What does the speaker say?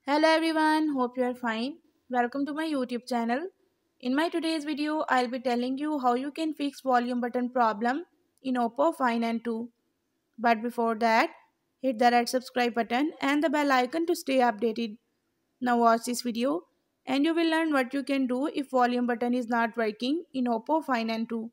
Hello everyone, hope you are fine. Welcome to my YouTube channel. In my today's video, I'll be telling you how you can fix volume button problem in Oppo Find and 2. But before that, hit the red subscribe button and the bell icon to stay updated. Now watch this video and you will learn what you can do if volume button is not working in Oppo Find and 2.